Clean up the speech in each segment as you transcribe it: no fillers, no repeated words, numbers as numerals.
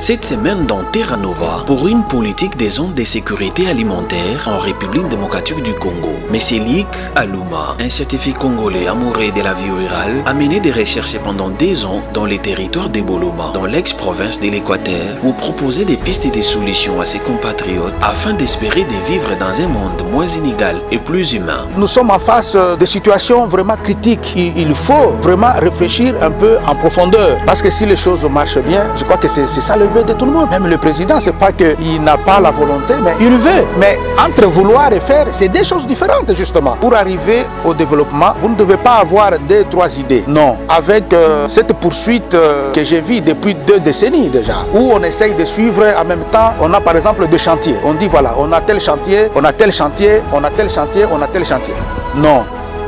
Cette semaine dans Terra Nova, pour une politique des zones de sécurité alimentaire en République démocratique du Congo. M. Lik Aluma, un scientifique congolais amoureux de la vie rurale, a mené des recherches pendant 2 ans dans les territoires de Boloma, dans l'ex-province de l'Équateur, pour proposer des pistes et des solutions à ses compatriotes afin d'espérer de vivre dans un monde moins inégal et plus humain. Nous sommes en face de situations vraiment critiques. Il faut vraiment réfléchir un peu en profondeur. Parce que si les choses marchent bien, je crois que c'est ça le vœu de tout le monde. Même le président, c'est pas qu'il n'a pas la volonté, mais il veut. Mais entre vouloir et faire, c'est des choses différentes justement. Pour arriver au développement, vous ne devez pas avoir 2-3 idées. Non. Avec cette poursuite que j'ai vue depuis 2 décennies déjà, où on essaye de suivre en même temps, on a par exemple 2 chantiers. On dit voilà, on a tel chantier, on a tel chantier, on a tel chantier, on a tel chantier. Non.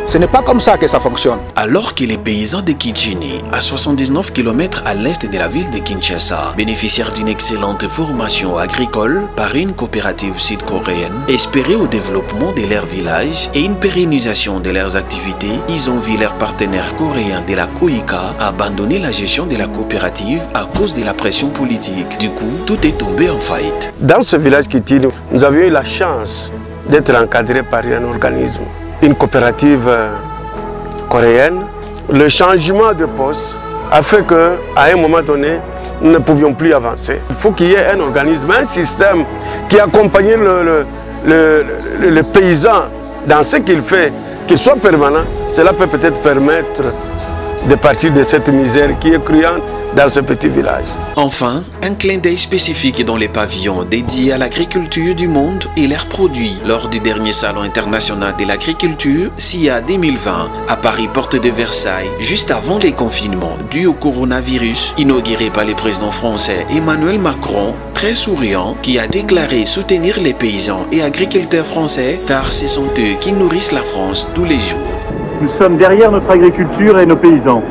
Ce n'est pas comme ça que ça fonctionne. Alors que les paysans de Kichini, à 79 km à l'est de la ville de Kinshasa, bénéficiaires d'une excellente formation agricole par une coopérative sud-coréenne, espéraient au développement de leur village et une pérennisation de leurs activités, ils ont vu leur partenaire coréen de la KOICA abandonner la gestion de la coopérative à cause de la pression politique. Du coup, tout est tombé en faillite. Dans ce village Kichini, nous avions eu la chance d'être encadrés par un organisme, une coopérative coréenne. Le changement de poste a fait qu'à un moment donné, nous ne pouvions plus avancer. Il faut qu'il y ait un organisme, un système qui accompagne le paysan dans ce qu'il fait, qu'il soit permanent. Cela peut peut-être permettre de partir de cette misère qui est cruante dans ce petit village. Enfin, un clin d'œil spécifique dans les pavillons dédiés à l'agriculture du monde et leurs produits lors du dernier salon international de l'agriculture SIA 2020 à Paris, porte de Versailles, juste avant les confinements dus au coronavirus, inauguré par le président français Emmanuel Macron, très souriant, qui a déclaré soutenir les paysans et agriculteurs français car ce sont eux qui nourrissent la France tous les jours. Nous sommes derrière notre agriculture et nos paysans.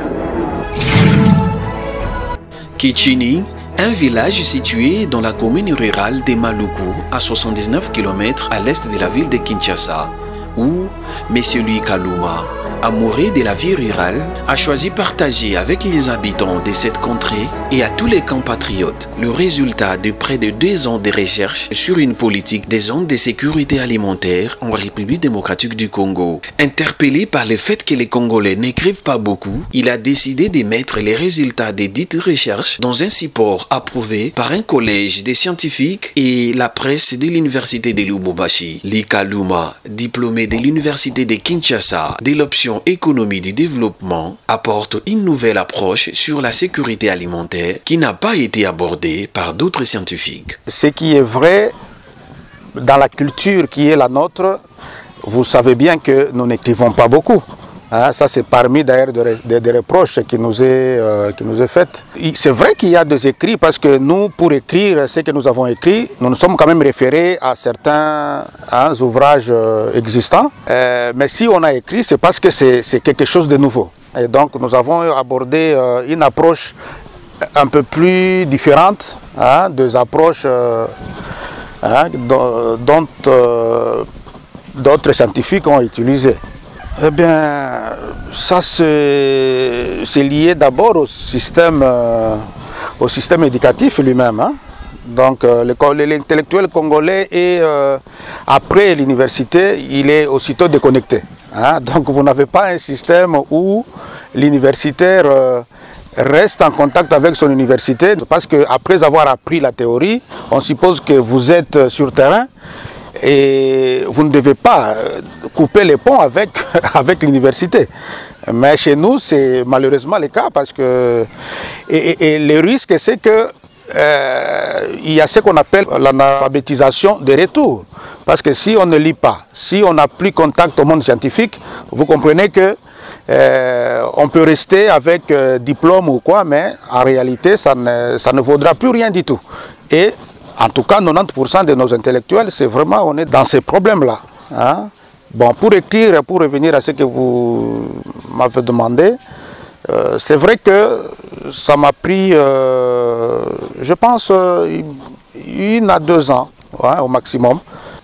Kichini, un village situé dans la commune rurale de Maluku, à 79 km à l'est de la ville de Kinshasa, où M. Lik Aluma, amoureux de la vie rurale, a choisi de partager avec les habitants de cette contrée et à tous les compatriotes le résultat de près de 2 ans de recherche sur une politique des zones de sécurité alimentaire en République démocratique du Congo. Interpellé par le fait que les Congolais n'écrivent pas beaucoup, il a décidé de mettre les résultats des dites recherches dans un support approuvé par un collège des scientifiques et la presse de l'université de Lubumbashi. Lik Aluma, diplômé de l'université de Kinshasa de l'option économie du développement, apporte une nouvelle approche sur la sécurité alimentaire qui n'a pas été abordée par d'autres scientifiques. Ce qui est vrai dans la culture qui est la nôtre, vous savez bien que nous n'écrivons pas beaucoup. Hein, ça c'est parmi d'ailleurs des reproches qui nous est fait. C'est vrai qu'il y a des écrits parce que nous, pour écrire ce que nous avons écrit, nous nous sommes quand même référés à certains ouvrages existants. Mais si on a écrit, c'est parce que c'est quelque chose de nouveau. Et donc nous avons abordé une approche un peu plus différente des approches dont d'autres scientifiques ont utilisé. Eh bien, ça c'est lié d'abord au système éducatif lui-même. Hein. Donc l'intellectuel congolais est, après l'université, il est aussitôt déconnecté. Hein. Donc vous n'avez pas un système où l'universitaire reste en contact avec son université, parce qu'après avoir appris la théorie, on suppose que vous êtes sur terrain. Et vous ne devez pas couper les ponts avec l'université. Mais chez nous, c'est malheureusement le cas parce que... Et le risque, c'est que il y a ce qu'on appelle l'analphabétisation de retour. Parce que si on ne lit pas, si on n'a plus contact au monde scientifique, vous comprenez que on peut rester avec diplôme ou quoi, mais en réalité, ça ne vaudra plus rien du tout. Et en tout cas, 90% de nos intellectuels, c'est vraiment, on est dans ces problèmes-là. Hein? Bon, pour écrire, pour revenir à ce que vous m'avez demandé, c'est vrai que ça m'a pris, je pense, 1 à 2 ans, hein, au maximum,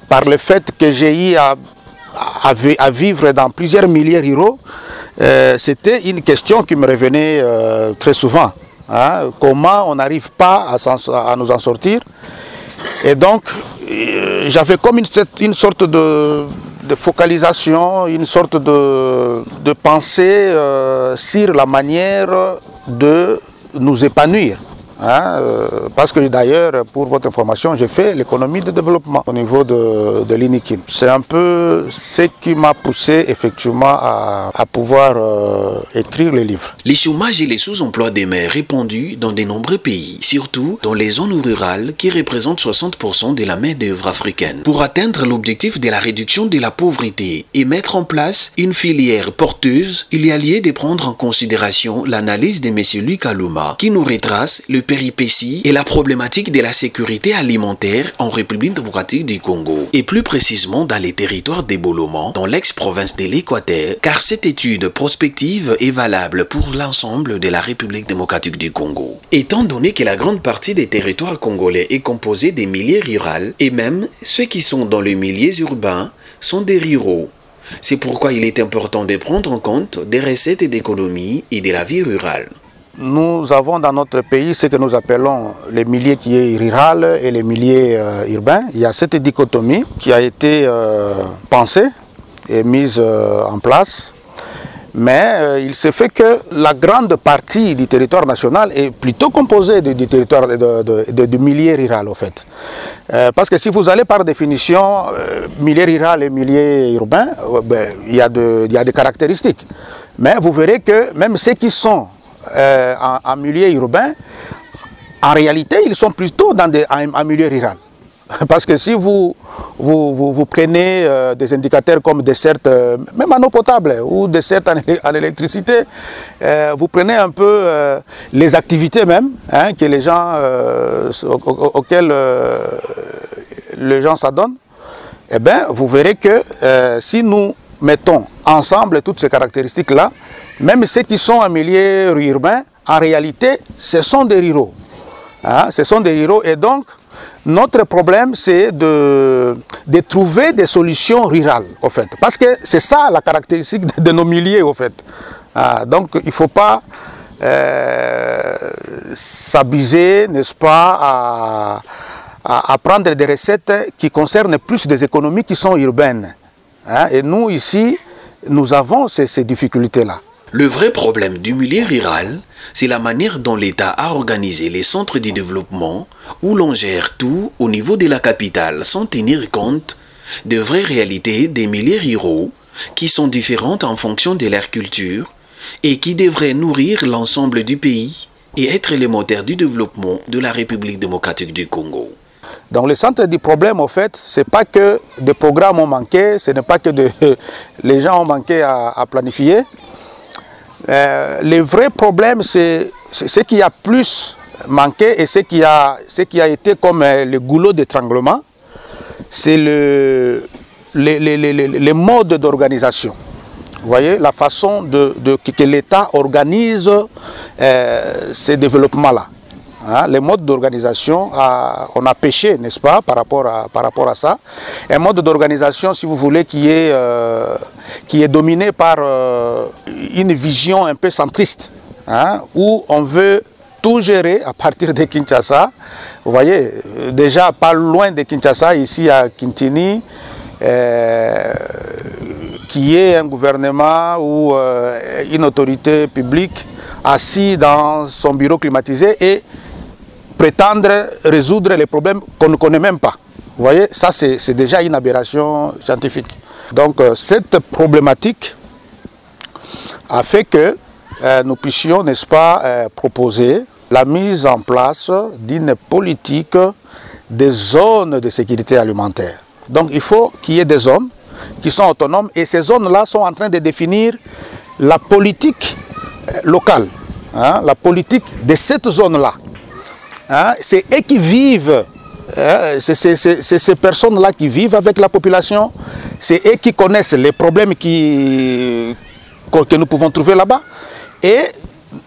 par le fait que j'ai eu à vivre dans plusieurs milieux ruraux. C'était une question qui me revenait très souvent. Hein, comment on n'arrive pas à nous en sortir. Et donc, j'avais comme une sorte de focalisation, une sorte de pensée sur la manière de nous épanouir. Hein, parce que d'ailleurs, pour votre information, j'ai fait l'économie de développement au niveau de l'INIKIN. C'est un peu ce qui m'a poussé effectivement à pouvoir écrire le livre. Les chômages et les sous-emplois des mères répandus dans de nombreux pays, surtout dans les zones rurales qui représentent 60% de la main-d'œuvre africaine. Pour atteindre l'objectif de la réduction de la pauvreté et mettre en place une filière porteuse, il y a lieu de prendre en considération l'analyse de M. Louis Kaluma qui nous retrace le péripéties et la problématique de la sécurité alimentaire en République démocratique du Congo, et plus précisément dans les territoires d'Eboloman, dans l'ex-province de l'Équateur, car cette étude prospective est valable pour l'ensemble de la République démocratique du Congo. Étant donné que la grande partie des territoires congolais est composée des milieux ruraux, et même ceux qui sont dans les milieux urbains sont des ruraux. C'est pourquoi il est important de prendre en compte des recettes d'économie et de la vie rurale. Nous avons dans notre pays ce que nous appelons les milieux qui est rural et les milieux urbains. Il y a cette dichotomie qui a été pensée et mise en place. Mais il se fait que la grande partie du territoire national est plutôt composée du territoire de milieu rural en fait. Parce que si vous allez par définition, milieu rural et milieu urbain, il y a des caractéristiques. Mais vous verrez que même ceux qui sont en milieu urbain, en réalité, ils sont plutôt dans un milieu rural. Parce que si vous prenez des indicateurs comme dessertes, même en eau potable, ou dessertes en électricité, vous prenez un peu les activités même, hein, que les gens, auxquelles les gens s'adonnent, eh bien, vous verrez que si nous mettons ensemble toutes ces caractéristiques-là, même ceux qui sont en milieu urbain, en réalité, ce sont des ruraux. Hein, ce sont des ruraux et donc, notre problème, c'est de trouver des solutions rurales, au fait. Parce que c'est ça la caractéristique de nos milieux, au fait. Donc, il ne faut pas s'abuser, n'est-ce pas, à prendre des recettes qui concernent plus des économies qui sont urbaines. Hein, et nous, ici, nous avons ces difficultés-là. Le vrai problème du milieu rural, c'est la manière dont l'État a organisé les centres de développement où l'on gère tout au niveau de la capitale sans tenir compte de vraies réalités des milieux ruraux qui sont différentes en fonction de leur culture et qui devraient nourrir l'ensemble du pays et être les moteurs du développement de la République démocratique du Congo. Donc le centre du problème, au fait, ce n'est pas que des programmes ont manqué, ce n'est pas que les gens ont manqué à planifier. Le vrai problème, c'est ce qui a plus manqué et ce qui a été comme le goulot d'étranglement, c'est le mode d'organisation. Vous voyez, la façon que l'État organise ces développements-là. Hein, les modes d'organisation, on a péché, n'est-ce pas, par rapport à ça. Un mode d'organisation, si vous voulez, qui est dominé par une vision un peu centriste, hein, où on veut tout gérer à partir de Kinshasa. Vous voyez, déjà pas loin de Kinshasa, ici à Kintini, qui est un gouvernement ou une autorité publique assis dans son bureau climatisé et prétendre résoudre les problèmes qu'on ne connaît même pas. Vous voyez, ça c'est déjà une aberration scientifique. Donc cette problématique a fait que nous puissions, n'est-ce pas, proposer la mise en place d'une politique des zones de sécurité alimentaire. Donc il faut qu'il y ait des zones qui sont autonomes et ces zones-là sont en train de définir la politique locale, hein, la politique de cette zone-là. Hein, c'est eux qui vivent, hein, c'est ces personnes-là qui vivent avec la population, c'est eux qui connaissent les problèmes que nous pouvons trouver là-bas et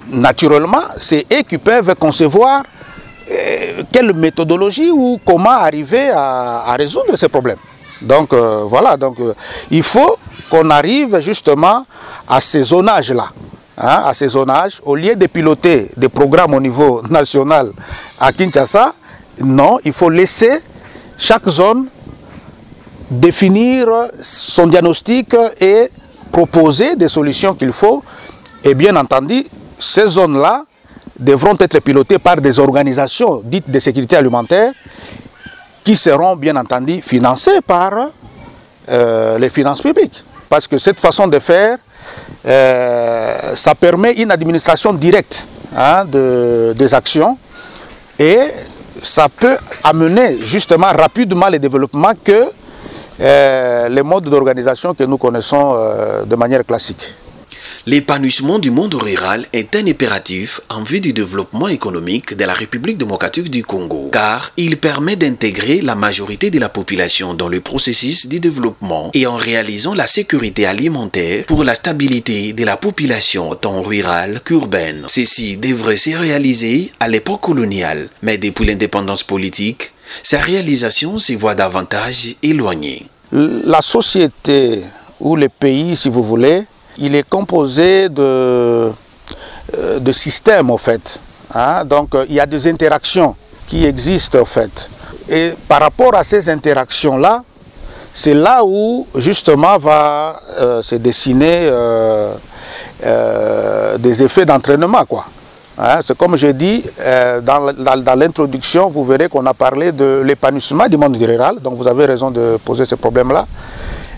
naturellement c'est eux qui peuvent concevoir quelle méthodologie ou comment arriver à résoudre ces problèmes. Donc voilà, donc il faut qu'on arrive justement à ces zonages-là. à ces zonages, au lieu de piloter des programmes au niveau national à Kinshasa, non, il faut laisser chaque zone définir son diagnostic et proposer des solutions qu'il faut. Et bien entendu, ces zones-là devront être pilotées par des organisations dites de sécurité alimentaire qui seront bien entendu financées par les finances publiques. Parce que cette façon de faire, ça permet une administration directe des actions et ça peut amener justement rapidement le développement que les modes d'organisation que nous connaissons de manière classique. L'épanouissement du monde rural est un impératif en vue du développement économique de la République démocratique du Congo, car il permet d'intégrer la majorité de la population dans le processus du développement et en réalisant la sécurité alimentaire pour la stabilité de la population tant rurale qu'urbaine. Ceci devrait se réaliser à l'époque coloniale, mais depuis l'indépendance politique, sa réalisation se voit davantage éloignée. La société ou le pays, si vous voulez, il est composé de systèmes, en fait. Donc, il y a des interactions qui existent, en fait. Et par rapport à ces interactions-là, c'est là où, justement, va se dessiner des effets d'entraînement, quoi. C'est comme je dis, dans l'introduction, vous verrez qu'on a parlé de l'épanouissement du monde rural. Donc, vous avez raison de poser ce problème-là.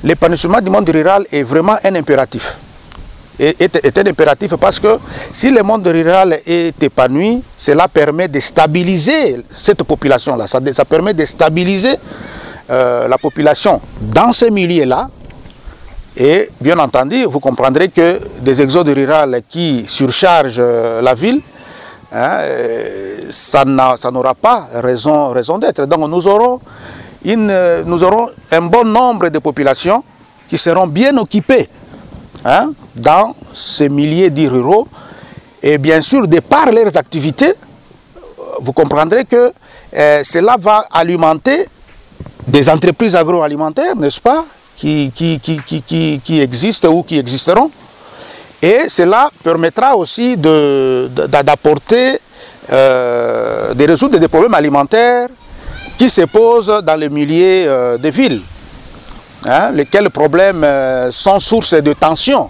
L'épanouissement du monde rural est vraiment un impératif. Est un impératif parce que si le monde rural est épanoui, cela permet de stabiliser cette population-là. Ça permet de stabiliser la population dans ces milieux-là. Et bien entendu, vous comprendrez que des exodes ruraux qui surchargent la ville, ça n'aura pas raison d'être. Donc nous aurons un bon nombre de populations qui seront bien occupées dans ces milliers dits ruraux. Et bien sûr, de par leurs activités, vous comprendrez que cela va alimenter des entreprises agroalimentaires, n'est-ce pas, qui existent ou qui existeront. Et cela permettra aussi d'apporter, de résoudre des problèmes alimentaires qui se posent dans les milieux des villes. Lesquels problèmes sont source de tension.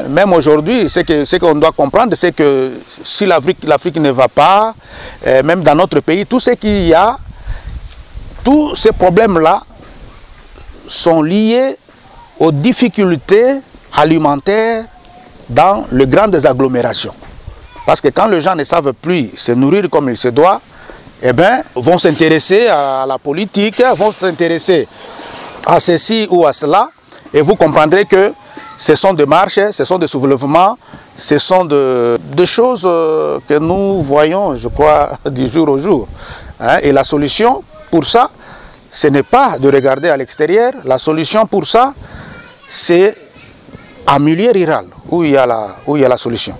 Même aujourd'hui, ce qu'on doit comprendre, c'est que si l'Afrique ne va pas, même dans notre pays, tout ce qu'il y a, tous ces problèmes-là sont liés aux difficultés alimentaires dans les grandes agglomérations. Parce que quand les gens ne savent plus se nourrir comme il se doit, eh bien, vont s'intéresser à la politique, vont s'intéresser à ceci ou à cela, et vous comprendrez que ce sont des marches, ce sont des soulèvements, ce sont des choses que nous voyons, je crois, du jour au jour. Et la solution pour ça, ce n'est pas de regarder à l'extérieur, la solution pour ça, c'est en milieu rural, où il y a la solution.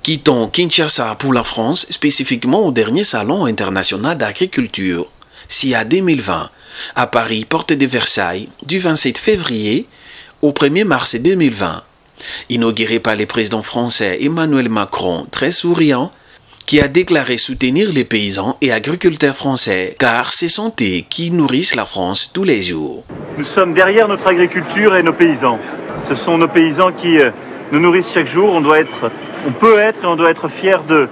Quittons Kinshasa pour la France, spécifiquement au dernier salon international d'agriculture, SIA 2020, à Paris, porte de Versailles, du 27 février au 1er mars 2020. Inauguré par le président français Emmanuel Macron, très souriant, qui a déclaré soutenir les paysans et agriculteurs français, car ce sont eux qui nourrissent la France tous les jours. Nous sommes derrière notre agriculture et nos paysans. Ce sont nos paysans qui nous nourrissent chaque jour. On peut être et on doit être fiers d'eux.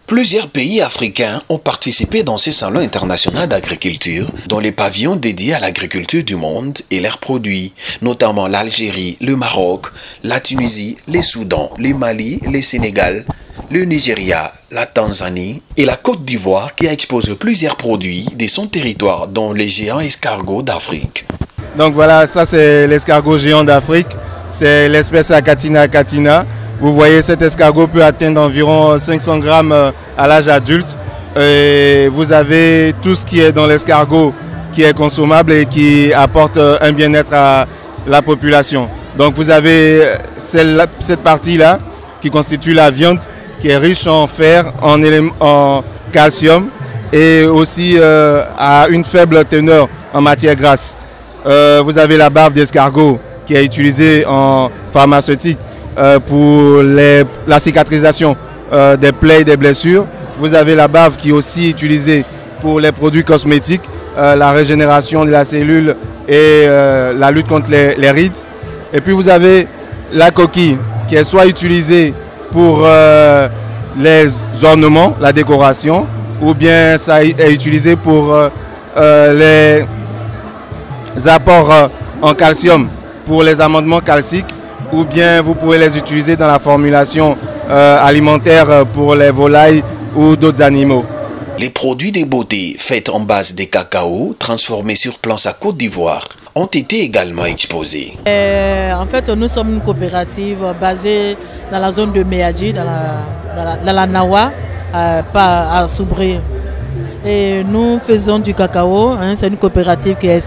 Plusieurs pays africains ont participé dans ces salons internationaux d'agriculture, dont les pavillons dédiés à l'agriculture du monde et leurs produits, notamment l'Algérie, le Maroc, la Tunisie, le Soudan, le Mali, le Sénégal, le Nigeria, la Tanzanie et la Côte d'Ivoire qui a exposé plusieurs produits de son territoire, dont les géants escargots d'Afrique. Donc voilà, ça c'est l'escargot géant d'Afrique, c'est l'espèce Achatina achatina. Vous voyez, cet escargot peut atteindre environ 500 grammes à l'âge adulte. Et vous avez tout ce qui est dans l'escargot qui est consommable et qui apporte un bien-être à la population. Donc vous avez cette partie-là qui constitue la viande, qui est riche en fer, en calcium et aussi à une faible teneur en matière grasse. Vous avez la bave d'escargot qui est utilisée en pharmaceutique pour la cicatrisation des plaies et des blessures. Vous avez la bave qui est aussi utilisée pour les produits cosmétiques, la régénération de la cellule et la lutte contre les rides. Et puis vous avez la coquille qui est soit utilisée pour les ornements, la décoration, ou bien ça est utilisé pour les apports en calcium pour les amendements calciques, ou bien vous pouvez les utiliser dans la formulation alimentaire pour les volailles ou d'autres animaux. Les produits de beauté faits en base de cacao, transformés sur place à Côte d'Ivoire, ont été également exposés. En fait, nous sommes une coopérative basée dans la zone de Méadji, dans la Nawa, à Soubré. Et nous faisons du cacao, hein, c'est une coopérative qui est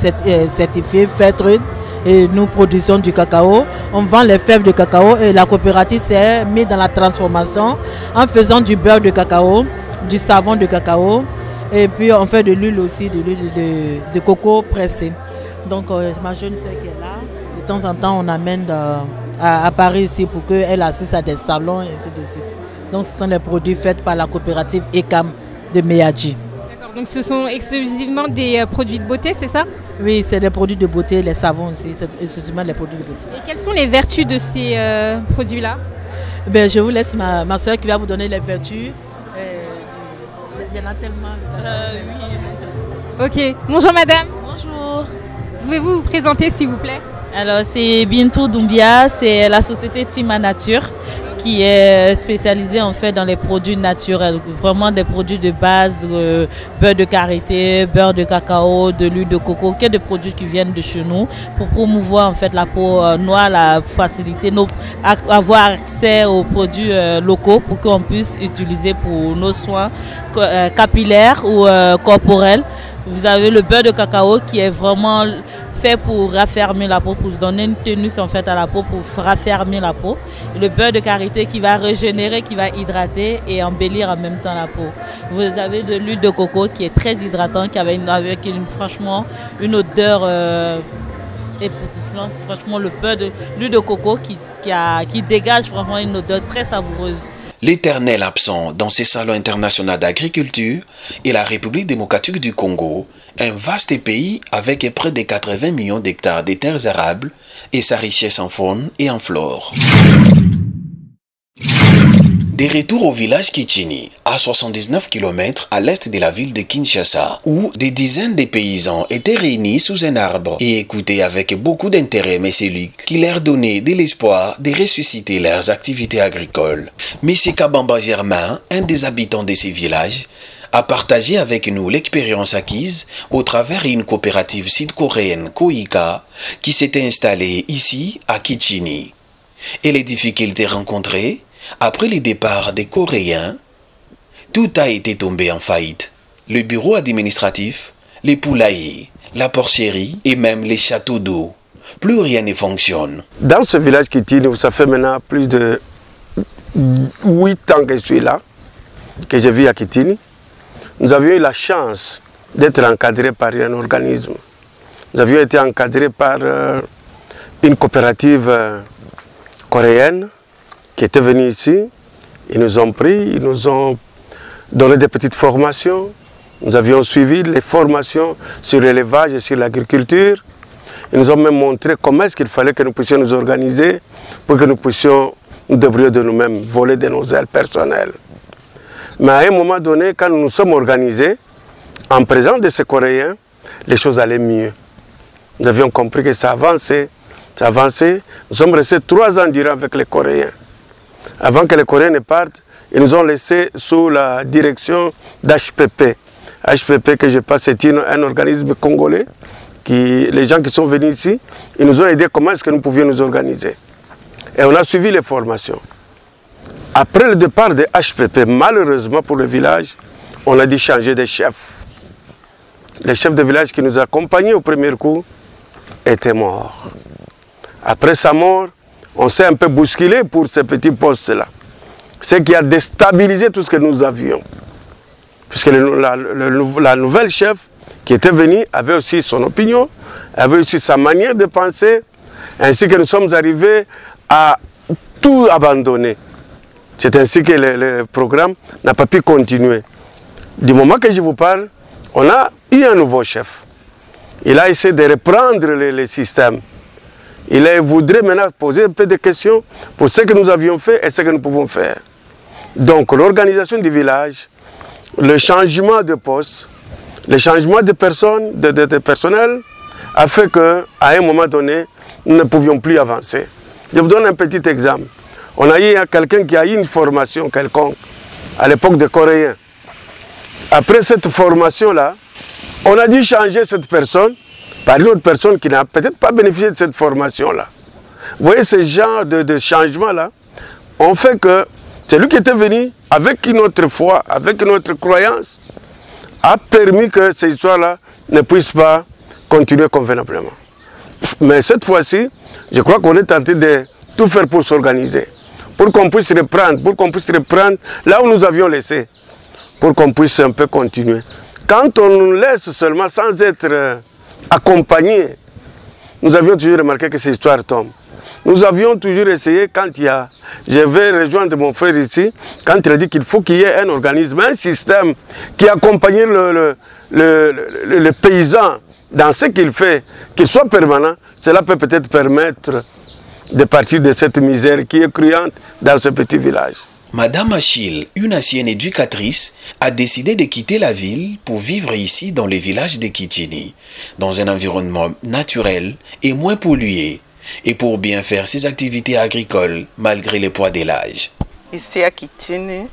certifiée Fairtrade. Et nous produisons du cacao, on vend les fèves de cacao et la coopérative s'est mise dans la transformation en faisant du beurre de cacao, du savon de cacao et puis on fait de l'huile aussi, de l'huile de coco pressée. Donc ma jeune soeur qui est là, de temps en temps on amène à Paris ici pour qu'elle assiste à des salons et ainsi de suite. Donc ce sont les produits faits par la coopérative ECAM de Méadji. D'accord, donc ce sont exclusivement des produits de beauté, c'est ça? Oui, c'est des produits de beauté, les savons aussi, c'est exclusivement les produits de beauté. Et quelles sont les vertus de ces produits-là? Ben, je vous laisse ma soeur qui va vous donner les vertus. Il y en a tellement. Oui. Ok, bonjour madame. Bonjour. Pouvez-vous vous présenter s'il vous plaît? Alors c'est Bintou Doumbia, c'est la société Tima Nature qui est spécialisée en fait dans les produits naturels, vraiment des produits de base, beurre de karité, beurre de cacao, de l'huile de coco, que des produits qui viennent de chez nous pour promouvoir en fait la peau noire, la facilité, avoir accès aux produits locaux pour qu'on puisse utiliser pour nos soins capillaires ou corporels. Vous avez le beurre de cacao qui est vraiment fait pour raffermir la peau, pour donner une tenue en fait à la peau, pour raffermir la peau. Et le beurre de karité qui va régénérer, qui va hydrater et embellir en même temps la peau. Vous avez de l'huile de coco qui est très hydratant, qui avait franchement une odeur époustouflante. Franchement, le beurre de l'huile de coco qui dégage vraiment une odeur très savoureuse. L'éternel absent dans ces salons internationaux d'agriculture est la République démocratique du Congo, un vaste pays avec près de 80 millions d'hectares de terres arables et sa richesse en faune et en flore. Des retours au village Kichini, à 79 km à l'est de la ville de Kinshasa, où des dizaines de paysans étaient réunis sous un arbre et écoutaient avec beaucoup d'intérêt M. Luc, qui leur donnait de l'espoir de ressusciter leurs activités agricoles. M. Kabamba Germain, un des habitants de ces villages, a partagé avec nous l'expérience acquise au travers d'une coopérative sud-coréenne Koika qui s'était installée ici à Kichini. Et les difficultés rencontrées après le départ des Coréens, tout a été tombé en faillite. Le bureau administratif, les poulaillers, la porcherie et même les châteaux d'eau. Plus rien ne fonctionne. Dans ce village Kichini, ça fait maintenant plus de 8 ans que je suis là, que je vis à Kichini. Nous avions eu la chance d'être encadrés par un organisme. Nous avions été encadrés par une coopérative coréenne qui était venue ici. Ils nous ont pris, ils nous ont donné des petites formations. Nous avions suivi les formations sur l'élevage et sur l'agriculture. Ils nous ont même montré comment est-ce qu'il fallait que nous puissions nous organiser pour que nous puissions nous débrouiller de nous-mêmes, voler de nos ailes personnelles. Mais à un moment donné, quand nous nous sommes organisés, en présence de ces Coréens, les choses allaient mieux. Nous avions compris que ça avançait, ça avançait. Nous sommes restés 3 ans durant avec les Coréens. Avant que les Coréens ne partent, ils nous ont laissés sous la direction d'HPP. HPP, que je passe, c'est un organisme congolais. Les gens qui sont venus ici, ils nous ont aidés comment est-ce que nous pouvions nous organiser. Et on a suivi les formations. Après le départ de HPP, malheureusement pour le village, on a dû changer de chef. Le chef de village qui nous accompagnait au premier coup était mort. Après sa mort, on s'est un peu bousculé pour ce petit poste-là. Ce qui a déstabilisé tout ce que nous avions. Puisque la nouvelle chef qui était venue avait aussi son opinion, avait aussi sa manière de penser, ainsi que nous sommes arrivés à tout abandonné. C'est ainsi que le programme n'a pas pu continuer. Du moment que je vous parle, on a eu un nouveau chef. Il a essayé de reprendre le système. Il voudrait maintenant poser un peu de questions pour ce que nous avions fait et ce que nous pouvons faire. Donc l'organisation du village, le changement de poste, le changement de personnes, de personnel, a fait qu'à un moment donné, nous ne pouvions plus avancer. Je vous donne un petit exemple. On a eu quelqu'un qui a eu une formation quelconque à l'époque des Coréens. Après cette formation-là, on a dû changer cette personne par une autre personne qui n'a peut-être pas bénéficié de cette formation-là. Vous voyez, ce genre de changement-là, on fait que celui qui était venu avec une autre foi, avec une autre croyance, a permis que ces histoires-là ne puissent pas continuer convenablement. Mais cette fois-ci, je crois qu'on est tenté de tout faire pour s'organiser, pour qu'on puisse reprendre là où nous avions laissé, pour qu'on puisse un peu continuer. Quand on nous laisse seulement sans être accompagné, nous avions toujours remarqué que ces histoires tombent. Nous avions toujours essayé, quand je vais rejoindre mon frère ici, quand il a dit qu'il faut qu'il y ait un organisme, un système qui accompagne le paysan dans ce qu'il fait, qu'il soit permanent, cela peut peut-être permettre de partir de cette misère qui est cruante dans ce petit village. Madame Achille, une ancienne éducatrice, a décidé de quitter la ville pour vivre ici dans le village de Kitini, dans un environnement naturel et moins pollué, et pour bien faire ses activités agricoles malgré le poids de l'âge. Ici à Kitini,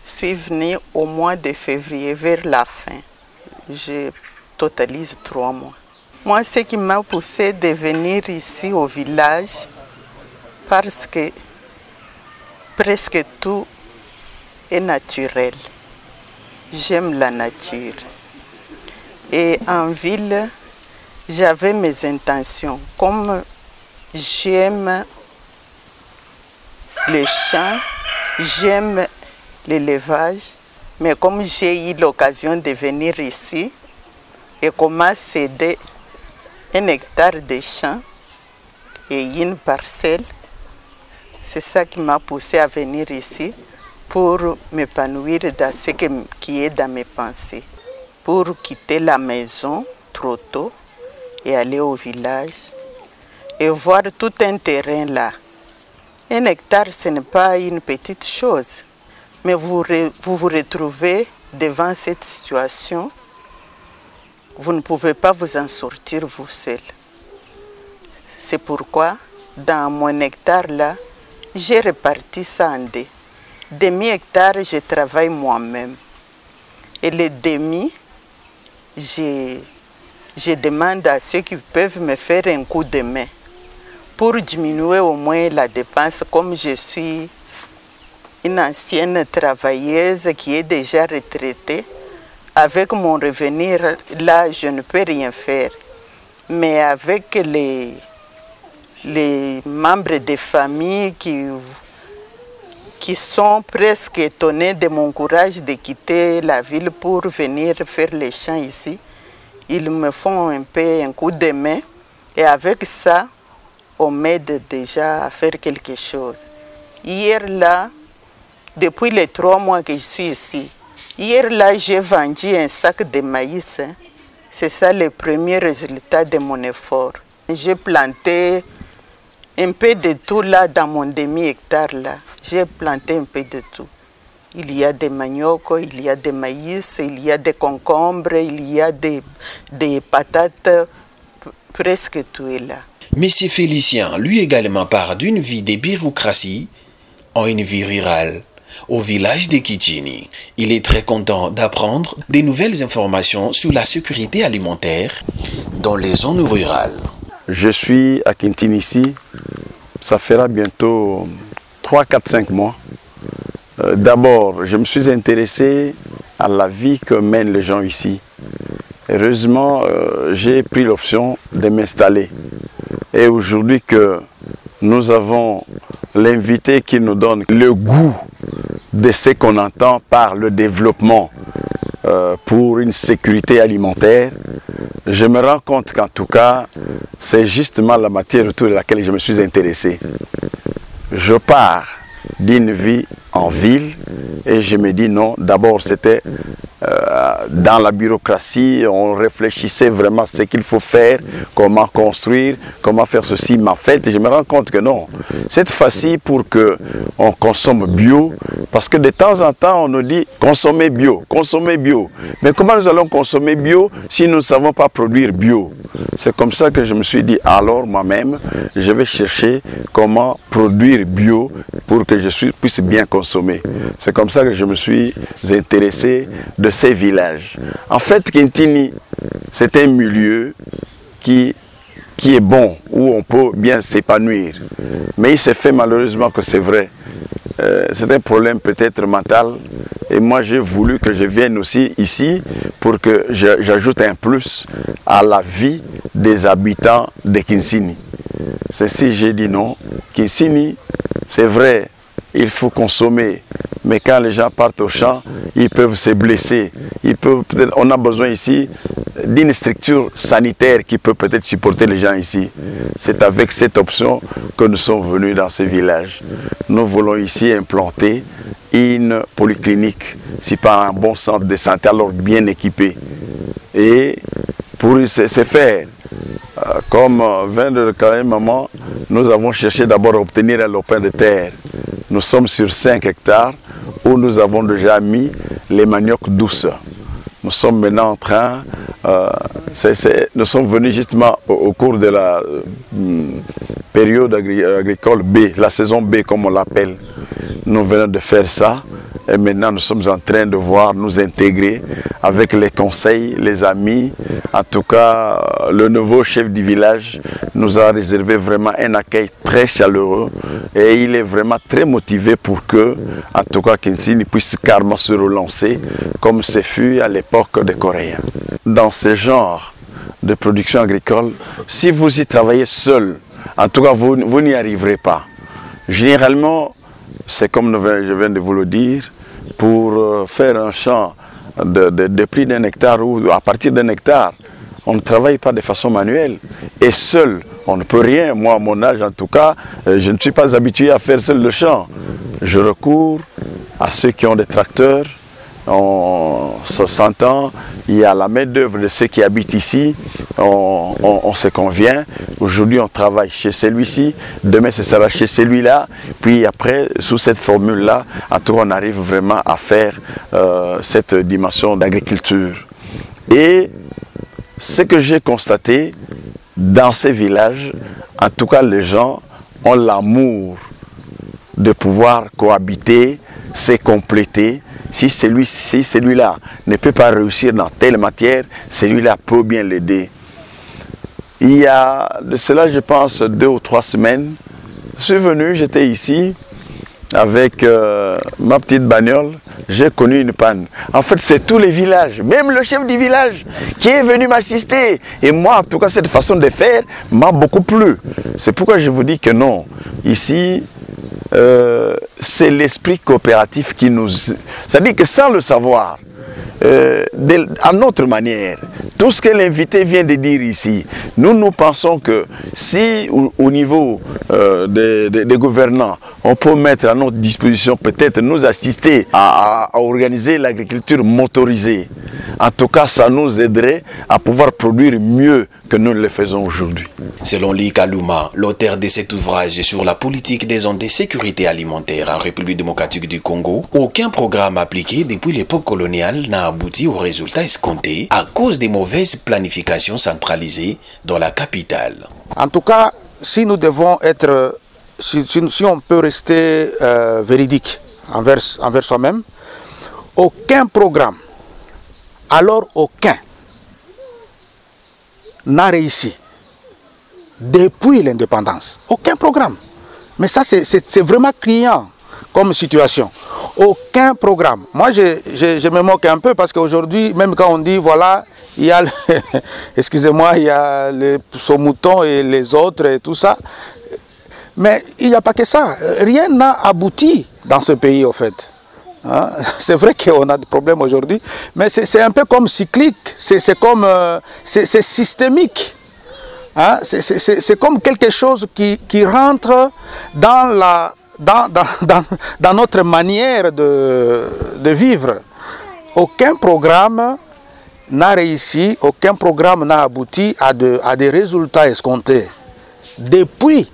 je suis venue au mois de février, vers la fin. Je totalise 3 mois. Moi, ce qui m'a poussé de venir ici au village, parce que presque tout est naturel. J'aime la nature. Et en ville, j'avais mes intentions. Comme j'aime le champ, j'aime l'élevage, mais comme j'ai eu l'occasion de venir ici et qu'on m'a cédé 1 hectare de champ et une parcelle, c'est ça qui m'a poussé à venir ici pour m'épanouir dans ce qui est dans mes pensées. Pour quitter la maison trop tôt et aller au village et voir tout un terrain là. 1 hectare, ce n'est pas une petite chose, mais vous vous retrouvez devant cette situation, vous ne pouvez pas vous en sortir vous seul. C'est pourquoi, dans mon hectare là, j'ai réparti ça en 2. Demi-hectare, je travaille moi-même. Et les demi, je demande à ceux qui peuvent me faire un coup de main pour diminuer au moins la dépense, comme je suis une ancienne travailleuse qui est déjà retraitée. Avec mon revenu, là, je ne peux rien faire. Mais avec les membres des familles qui sont presque étonnés de mon courage de quitter la ville pour venir faire les champs ici, ils me font un peu un coup de main et avec ça, on m'aide déjà à faire quelque chose. Hier là, depuis les 3 mois que je suis ici, hier là, j'ai vendu un sac de maïs. Hein. C'est ça le premier résultat de mon effort. J'ai planté un peu de tout là dans mon demi-hectare là. J'ai planté un peu de tout. Il y a des maniocs, il y a des maïs, il y a des concombres, il y a des patates, presque tout est là. Monsieur Félicien, lui également part d'une vie de bureaucratie en une vie rurale, au village de Kitini. Il est très content d'apprendre des nouvelles informations sur la sécurité alimentaire dans les zones rurales. Je suis à Kitini ici, ça fera bientôt 3, 4, 5 mois. D'abord, je me suis intéressé à la vie que mènent les gens ici. Heureusement, j'ai pris l'option de m'installer. Et aujourd'hui que nous avons l'invité qui nous donne le goût de ce qu'on entend par le développement pour une sécurité alimentaire, je me rends compte qu'en tout cas, c'est justement la matière autour de laquelle je me suis intéressé. je pars d'une vie en ville et je me dis non, d'abord c'était dans la bureaucratie, on réfléchissait vraiment à ce qu'il faut faire, comment construire, comment faire ceci, mais en fait je me rends compte que non, cette fois-ci pour qu'on consomme bio, parce que de temps en temps on nous dit consommer bio, mais comment nous allons consommer bio si nous ne savons pas produire bio? C'est comme ça que je me suis dit, alors moi-même je vais chercher comment produire bio pour que je puisse bien consommer. C'est comme ça que je me suis intéressé de ces villages. En fait, Kintini, c'est un milieu qui est bon, où on peut bien s'épanouir. Mais il s'est fait malheureusement que c'est vrai. C'est un problème peut-être mental. Et moi, j'ai voulu que je vienne aussi ici pour que j'ajoute un plus à la vie des habitants de Kinsini. C'est si j'ai dit non. Kinsini, c'est vrai, il faut consommer. Mais quand les gens partent au champ, ils peuvent se blesser. On a besoin ici d'une structure sanitaire qui peut peut-être supporter les gens ici. C'est avec cette option que nous sommes venus dans ce village. Nous voulons ici implanter une polyclinique, si pas un bon centre de santé, alors bien équipé. Et pour ce faire, comme vient de le dire maman, nous avons cherché d'abord à obtenir un lopin de terre. Nous sommes sur 5 hectares où nous avons déjà mis les maniocs douces. Nous sommes maintenant en train, nous sommes venus justement au cours de la période agricole B, la saison B comme on l'appelle. Nous venons de faire ça et maintenant nous sommes en train de voir nous intégrer avec les conseils, les amis. En tout cas, le nouveau chef du village nous a réservé vraiment un accueil très chaleureux et il est vraiment très motivé pour que, en tout cas, Kinsini puisse carrément se relancer comme ce fut à l'époque des Coréens. Dans ce genre de production agricole, si vous y travaillez seul, en tout cas, vous n'y arriverez pas. Généralement, c'est comme je viens de vous le dire, pour faire un champ de prix d'un hectare ou à partir d'un hectare, on ne travaille pas de façon manuelle. Et seul, on ne peut rien. Moi, à mon âge, en tout cas, je ne suis pas habitué à faire seul le champ. Je recours à ceux qui ont des tracteurs. On s'entend, il y a la main-d'œuvre de ceux qui habitent ici, on se convient. Aujourd'hui, on travaille chez celui-ci, demain, ce sera chez celui-là. Puis après, sous cette formule-là, à tout, on arrive vraiment à faire cette dimension d'agriculture. Et ce que j'ai constaté dans ces villages, en tout cas, les gens ont l'amour de pouvoir cohabiter, se compléter. Si celui-là ne peut pas réussir dans telle matière, celui-là peut bien l'aider. Il y a de cela, je pense, 2 ou 3 semaines, je suis venu, j'étais ici avec ma petite bagnole, j'ai connu une panne. En fait, c'est tous les villages, même le chef du village qui est venu m'assister. Et moi, en tout cas, cette façon de faire m'a beaucoup plu. C'est pourquoi je vous dis que non, ici, c'est l'esprit coopératif qui nous... C'est-à-dire que sans le savoir, à notre manière, tout ce que l'invité vient de dire ici, nous pensons que si au niveau des gouvernants, on peut mettre à notre disposition, peut-être nous assister à organiser l'agriculture motorisée, en tout cas ça nous aiderait à pouvoir produire mieux que nous le faisons aujourd'hui. Selon Lee Kaluma, l'auteur de cet ouvrage sur la politique des zones de sécurité alimentaire en République démocratique du Congo, aucun programme appliqué depuis l'époque coloniale n'a abouti aux résultats escomptés à cause des mauvaises planifications centralisées dans la capitale. En tout cas, si nous devons être, si on peut rester véridique envers soi-même, aucun programme, alors aucun, n'a réussi depuis l'indépendance. Aucun programme. Mais ça, c'est vraiment criant comme situation. Aucun programme. Moi, je me moque un peu parce qu'aujourd'hui, même quand on dit, voilà, il y a, excusez-moi, il y a les saumon-moutons et les autres et tout ça. Mais il n'y a pas que ça. Rien n'a abouti dans ce pays, au fait. Hein? C'est vrai qu'on a des problèmes aujourd'hui, mais c'est un peu comme cyclique, c'est comme, c'est systémique. Hein? C'est comme quelque chose qui rentre dans dans notre manière de vivre, aucun programme n'a réussi, aucun programme n'a abouti à des résultats escomptés. Depuis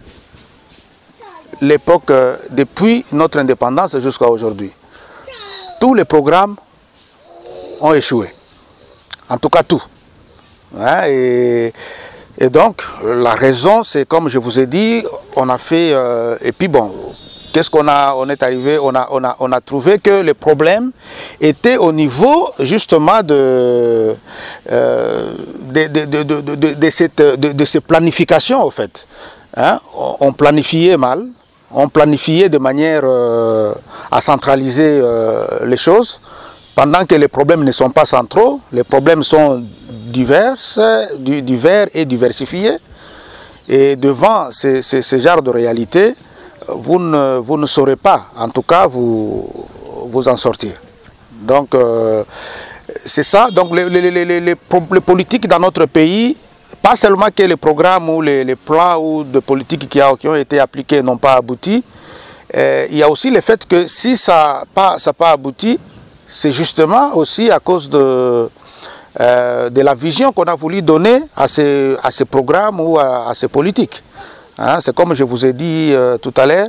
l'époque, depuis notre indépendance jusqu'à aujourd'hui, tous les programmes ont échoué. En tout cas, tout. Hein, et donc, la raison, c'est comme je vous ai dit, on a fait... et puis bon, qu'est-ce qu'on a... On est arrivé, on a trouvé que les problèmes étaient au niveau, justement, de ces planifications, en fait. Hein, on planifiait mal, on planifiait de manière à centraliser les choses, pendant que les problèmes ne sont pas centraux, les problèmes sont divers et diversifiés. Et devant ce genre de réalité, vous ne saurez pas, en tout cas, vous en sortir. Donc, c'est ça. Donc, les politiques dans notre pays, pas seulement que les programmes ou les plans ou de politiques qui ont été appliqués n'ont pas abouti, il y a aussi le fait que si ça n'a pas abouti, c'est justement aussi à cause de la vision qu'on a voulu donner à ces programmes ou à ces politiques. Hein, c'est comme je vous ai dit tout à l'heure,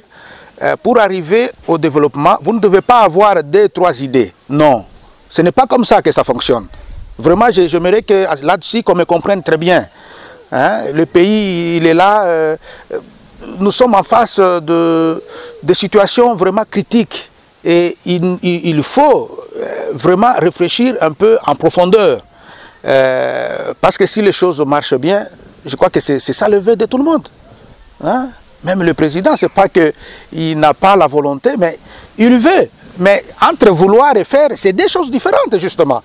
pour arriver au développement, vous ne devez pas avoir 2-3 idées. Non, ce n'est pas comme ça que ça fonctionne. Vraiment, j'aimerais que là-dessus qu'on me comprenne très bien. Hein, le pays, il est là, nous sommes en face de situations vraiment critiques. Et il faut vraiment réfléchir un peu en profondeur. Parce que si les choses marchent bien, je crois que c'est ça le vœu de tout le monde. Hein? Même le président, c'est pas qu'il n'a pas la volonté, mais il veut. Mais entre vouloir et faire, c'est des choses différentes, justement.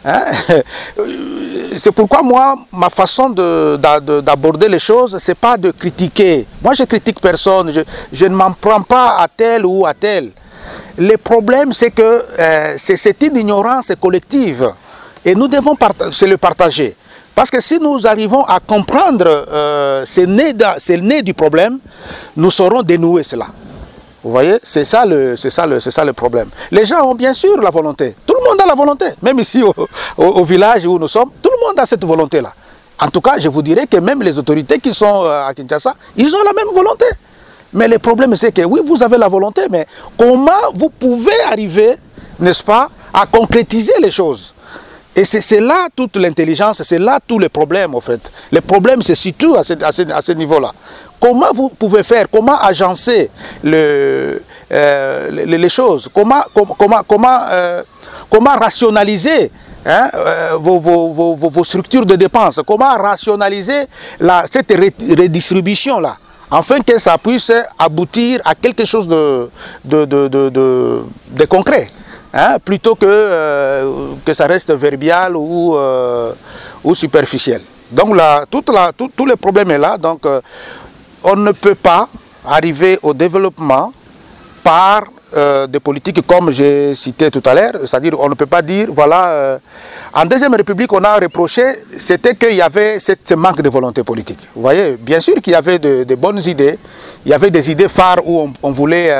Hein? C'est pourquoi moi, ma façon d'aborder les choses, c'est pas de critiquer. Moi, je critique personne, je ne m'en prends pas à tel ou à tel. Le problème, c'est que c'est une ignorance collective et nous devons se le partager. Parce que si nous arrivons à comprendre c'est le nez du problème, nous saurons dénouer cela. Vous voyez, c'est ça le problème. Les gens ont bien sûr la volonté. Tout le monde a la volonté. Même ici au village où nous sommes, tout le monde a cette volonté-là. En tout cas, je vous dirais que même les autorités qui sont à Kinshasa, ils ont la même volonté. Mais le problème, c'est que oui, vous avez la volonté, mais comment vous pouvez arriver, n'est-ce pas, à concrétiser les choses? Et c'est là toute l'intelligence, c'est là tous les problèmes, en fait. Les problèmes se situent à ce niveau-là. Comment vous pouvez faire? Comment agencer les choses? Comment rationaliser vos structures de dépenses? Comment rationaliser cette redistribution-là? Afin que ça puisse aboutir à quelque chose de concret, hein, plutôt que ça reste verbial ou superficiel. Donc là, tout le problème est là. Donc on ne peut pas arriver au développement par des politiques comme j'ai cité tout à l'heure, c'est-à-dire on ne peut pas dire, voilà, en Deuxième République on a reproché, c'était qu'il y avait ce manque de volonté politique. Vous voyez, bien sûr qu'il y avait de bonnes idées, il y avait des idées phares où on voulait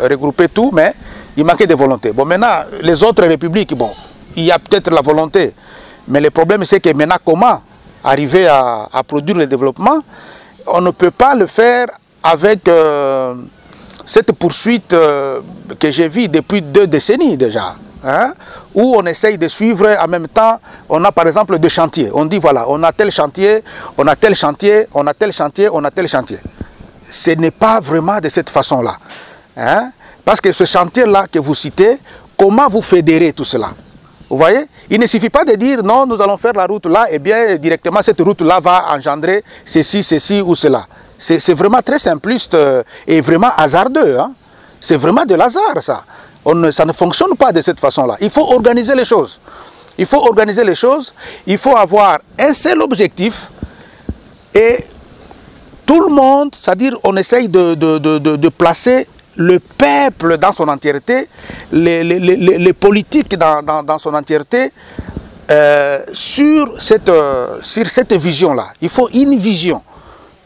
regrouper tout, mais il manquait de volonté. Bon, maintenant, les autres républiques, bon, il y a peut-être la volonté, mais le problème c'est que maintenant, comment arriver à produire le développement? On ne peut pas le faire avec... cette poursuite que j'ai vue depuis 2 décennies déjà, hein, où on essaye de suivre en même temps, on a par exemple 2 chantiers. On dit voilà, on a tel chantier, on a tel chantier, on a tel chantier, on a tel chantier. Ce n'est pas vraiment de cette façon-là. Hein, parce que ce chantier-là que vous citez, comment vous fédérez tout cela? Vous voyez? Il ne suffit pas de dire non, nous allons faire la route là, et bien directement cette route-là va engendrer ceci ou cela. C'est vraiment très simpliste et vraiment hasardeux. Hein? C'est vraiment de l'hasard, ça. Ça ne fonctionne pas de cette façon-là. Il faut organiser les choses. Il faut organiser les choses. Il faut avoir un seul objectif. Et tout le monde, c'est-à-dire on essaye de placer le peuple dans son entièreté, les politiques dans son entièreté, sur cette vision-là. Il faut une vision.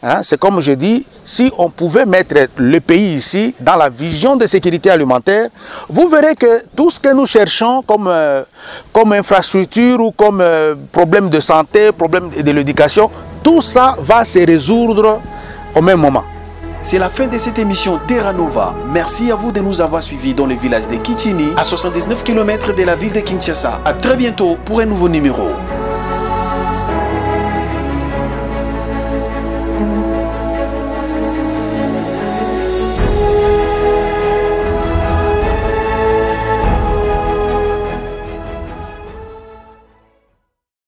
Hein, c'est comme je dis, si on pouvait mettre le pays ici dans la vision de sécurité alimentaire, vous verrez que tout ce que nous cherchons comme infrastructure ou comme problème de santé, problème de l'éducation, tout ça va se résoudre au même moment. C'est la fin de cette émission Terra Nova. Merci à vous de nous avoir suivis dans le village de Kichini, à 79 km de la ville de Kinshasa. À très bientôt pour un nouveau numéro.